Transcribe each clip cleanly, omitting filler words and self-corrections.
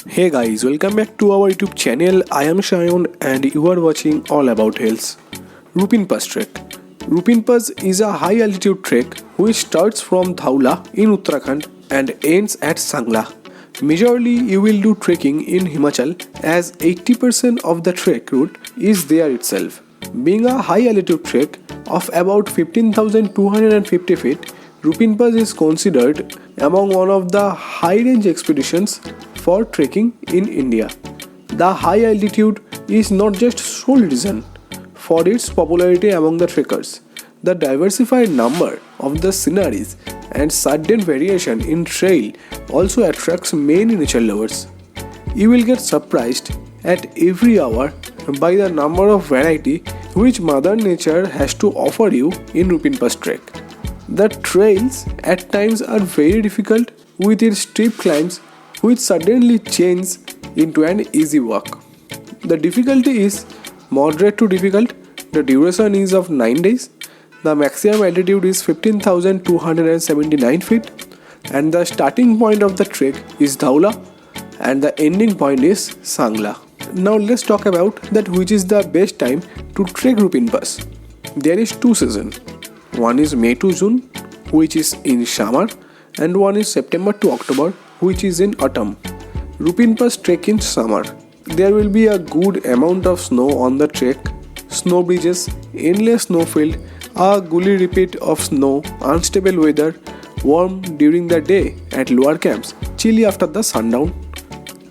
Hey guys, welcome back to our YouTube channel. I am Sayan and you are watching All About Hills. Rupin Pass trek. Rupin Pass is a high altitude trek which starts from Dhaula in Uttarakhand and ends at Sangla. Majorly you will do trekking in Himachal as 80% of the trek route is there itself. Being a high altitude trek of about 15,250 feet, Rupin Pass is considered among one of the high range expeditions for trekking in India. The high altitude is not just sole reason for its popularity among the trekkers. The diversified number of the sceneries and sudden variation in trail also attracts many nature lovers. You will get surprised at every hour by the number of variety which Mother Nature has to offer you in Rupin Pass trek. The trails at times are very difficult with its steep climbs which suddenly change into an easy walk. The difficulty is moderate to difficult. The duration is of 9 days. The maximum altitude is 15,279 feet and the starting point of the trek is Dhaula and the ending point is Sangla. Now let's talk about that which is the best time to trek Rupin Pass. There is two seasons. One is May to June, which is in summer, and one is September to October, which is in autumn. Rupin Pass trek in summer. There will be a good amount of snow on the trek, snow bridges, endless snowfield, a gully repeat of snow, unstable weather, warm during the day at lower camps, chilly after the sundown.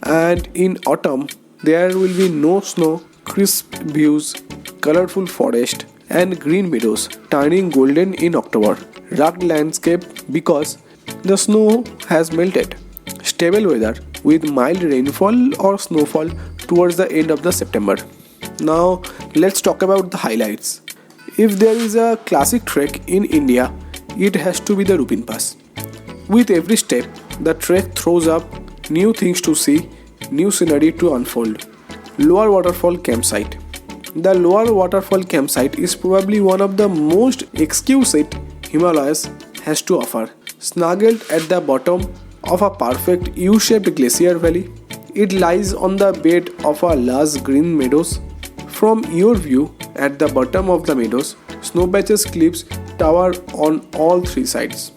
And in autumn, there will be no snow, crisp views, colorful forest, and green meadows turning golden in October. Rugged landscape because the snow has melted. Stable weather with mild rainfall or snowfall towards the end of the September. Now let's talk about the highlights. If there is a classic trek in India, it has to be the Rupin Pass. With every step, the trek throws up new things to see, new scenery to unfold. Lower waterfall campsite. The lower waterfall campsite is probably one of the most exquisite Himalayas has to offer. Snuggled at the bottom of a perfect U-shaped glacier valley, it lies on the bed of a lush green meadows. From your view at the bottom of the meadows, snow patches cliffs tower on all three sides.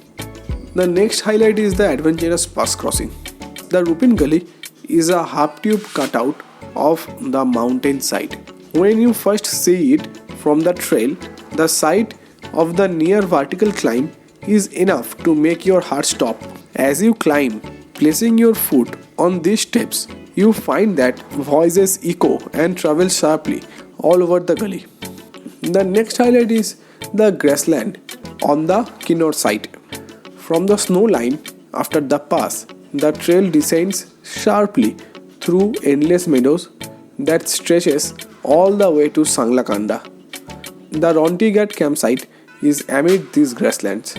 The next highlight is the adventurous pass crossing. The Rupin Gully is a half-tube cutout of the mountain side. When you first see it from the trail, the sight of the near vertical climb is enough to make your heart stop. As you climb, placing your foot on these steps, you find that voices echo and travel sharply all over the gully. The next highlight is the grassland on the Kinnaur side. From the snow line after the pass, the trail descends sharply through endless meadows that stretches all the way to Sanglakanda. The Ronti Ghat campsite is amid these grasslands,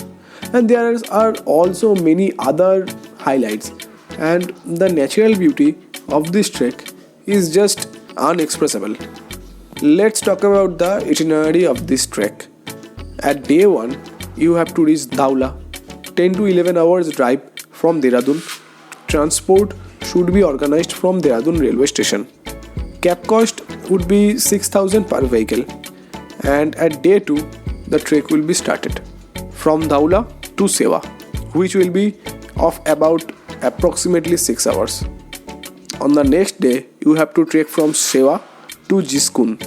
and there are also many other highlights, and the natural beauty of this trek is just unexpressible. Let's talk about the itinerary of this trek. At day 1, you have to reach Dhaula, 10 to 11 hours drive from Dehradun. Transport should be organized from Dehradun railway station. Cab cost would be 6,000 per vehicle, and at day 2 the trek will be started from Dhaula to Seva, which will be of about approximately 6 hours. On the next day you have to trek from Seva to Jiskun,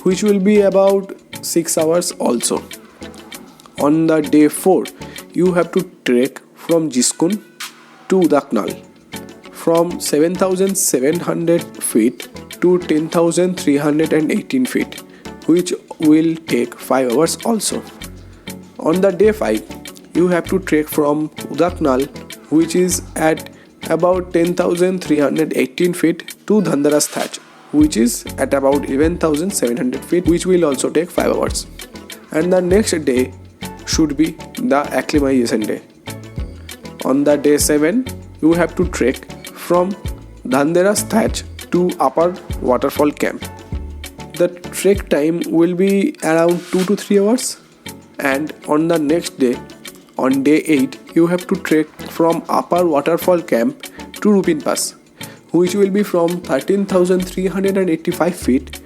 which will be about 6 hours also. On the day 4 you have to trek from Jiskun to Udaknal from 7,700 feet to 10,318 feet, which will take 5 hours also. On the day 5, you have to trek from Udaknal, which is at about 10,318 feet, to Dhandaras Thatch, which is at about 11,700 feet, which will also take 5 hours. And the next day should be the acclimatization day. On the day 7, you have to trek from Dhandaras Thatch to Upper Waterfall Camp. The trek time will be around 2 to 3 hours, and on the next day, on day 8, you have to trek from Upper Waterfall Camp to Rupin Pass, which will be from 13,385 feet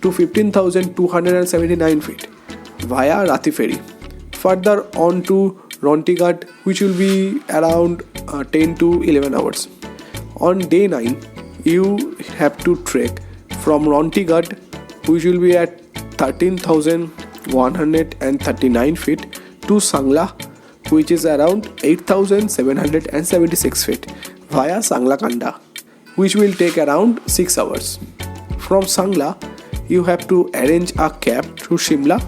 to 15,279 feet via Rati ferry. Further on to Rontighat, which will be around 10 to 11 hours. On day 9, you have to trek from Rontighat, which will be at 13,139 feet, to Sangla, which is around 8,776 feet via Sangla Kanda, which will take around 6 hours. From Sangla, you have to arrange a cab to Shimla.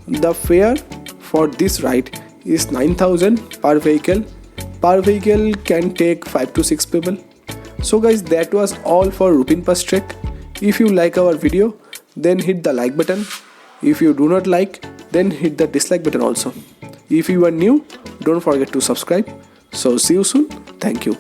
The fare for this ride is 9,000 per vehicle. Per vehicle can take 5 to 6 people. So guys, that was all for Rupinpass trek. If you like our video, then hit the like button. If you do not like, then hit the dislike button also. If you are new, don't forget to subscribe. So see you soon. Thank you.